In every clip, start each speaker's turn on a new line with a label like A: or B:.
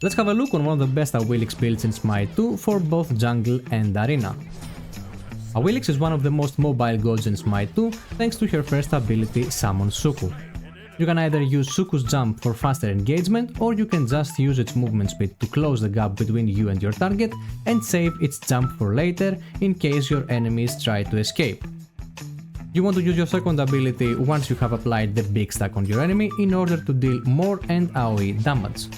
A: Let's have a look on one of the best Awilix builds in Smite 2 for both jungle and arena. Awilix is one of the most mobile gods in Smite 2 thanks to her first ability Summon Suku. You can either use Suku's jump for faster engagement, or you can just use its movement speed to close the gap between you and your target and save its jump for later in case your enemies try to escape. You want to use your second ability once you have applied the big stack on your enemy in order to deal more end AoE damage.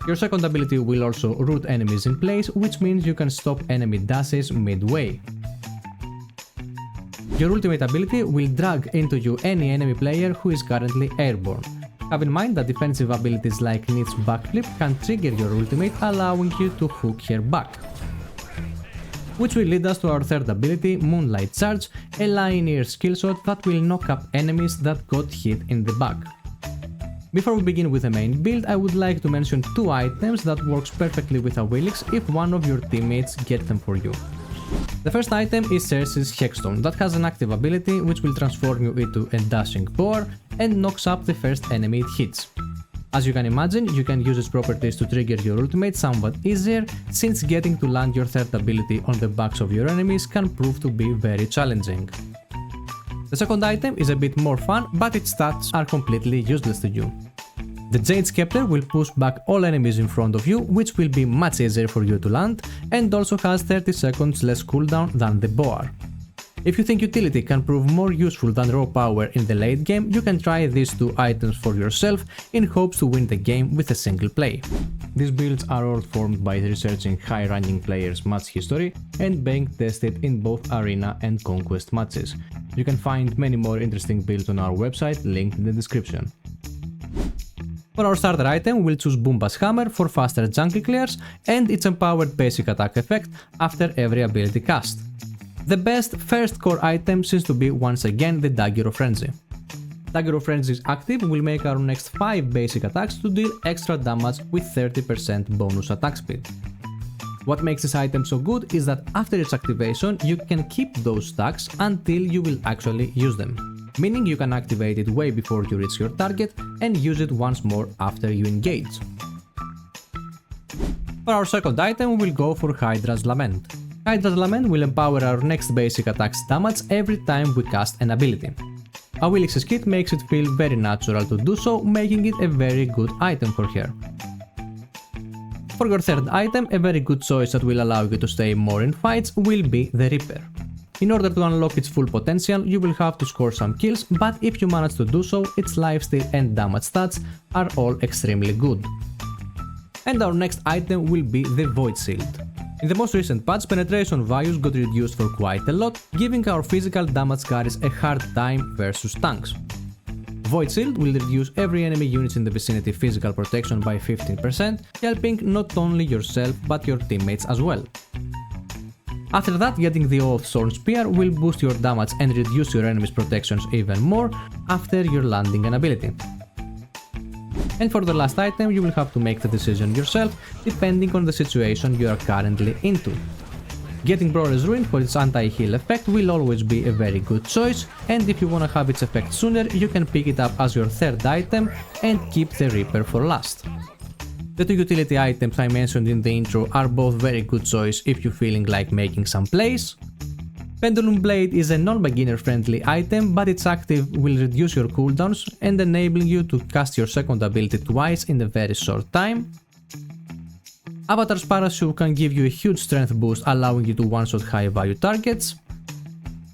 A: Your second ability will also root enemies in place, which means you can stop enemy dashes midway. Your ultimate ability will drag into you any enemy player who is currently airborne. Have in mind that defensive abilities like Nith's backflip can trigger your ultimate, allowing you to hook her back. Which will lead us to our third ability, Moonlight Charge, a linear skillshot that will knock up enemies that got hit in the back. Before we begin with the main build, I would like to mention two items that works perfectly with Awilix if one of your teammates get them for you. The first item is Cersei's Hexstone that has an active ability which will transform you into a dashing boar and knocks up the first enemy it hits. As you can imagine, you can use its properties to trigger your ultimate somewhat easier, since getting to land your third ability on the backs of your enemies can prove to be very challenging. The second item is a bit more fun, but its stats are completely useless to you. The Jade Scepter will push back all enemies in front of you, which will be much easier for you to land, and also has 30 seconds less cooldown than the Boar. If you think utility can prove more useful than raw power in the late game, you can try these two items for yourself in hopes to win the game with a single play. These builds are all formed by researching high-ranking players' match history and being tested in both Arena and Conquest matches. You can find many more interesting builds on our website, linked in the description. For our starter item, we'll choose Boomba's Hammer for faster jungle clears and its empowered basic attack effect after every ability cast. The best first core item seems to be once again the Dagger of Frenzy. Dagger of Frenzy's active will make our next 5 basic attacks to deal extra damage with 30% bonus attack speed. What makes this item so good is that after its activation you can keep those stacks until you will actually use them, meaning you can activate it way before you reach your target and use it once more after you engage. For our second item, we will go for Hydra's Lament. Hydra's Lament will empower our next basic attack's damage every time we cast an ability. Awilix's kit makes it feel very natural to do so, making it a very good item for her. For your third item, a very good choice that will allow you to stay more in fights will be the Reaper. In order to unlock its full potential, you will have to score some kills, but if you manage to do so, its lifesteal and damage stats are all extremely good. And our next item will be the Void Shield. In the most recent patch, penetration values got reduced for quite a lot, giving our physical damage carries a hard time versus tanks. Void Shield will reduce every enemy unit in the vicinity physical protection by 15%, helping not only yourself but your teammates as well. After that, getting the Oathsworn Spear will boost your damage and reduce your enemy's protections even more after you're landing an ability. And for the last item, you will have to make the decision yourself, depending on the situation you are currently into. Getting Brore's Ruin for its anti-heal effect will always be a very good choice, and if you wanna have its effect sooner, you can pick it up as your third item and keep the Reaper for last. The two utility items I mentioned in the intro are both very good choice if you're feeling like making some plays. Pendulum Blade is a non-beginner friendly item, but its active will reduce your cooldowns and enable you to cast your second ability twice in a very short time. Avatar's Parachute can give you a huge strength boost, allowing you to one-shot high-value targets.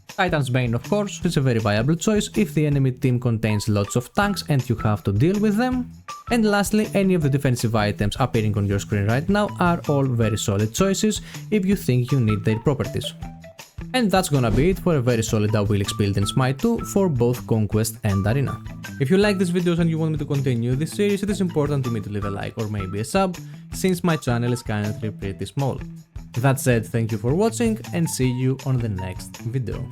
A: Titan's Bane, of course, is a very viable choice if the enemy team contains lots of tanks and you have to deal with them. And lastly, any of the defensive items appearing on your screen right now are all very solid choices if you think you need their properties. And that's gonna be it for a very solid Awilix build in Smite 2 for both Conquest and Arena. If you like these videos and you want me to continue this series, it is important to me to leave a like or maybe a sub, since my channel is currently pretty small. That said, thank you for watching and see you on the next video.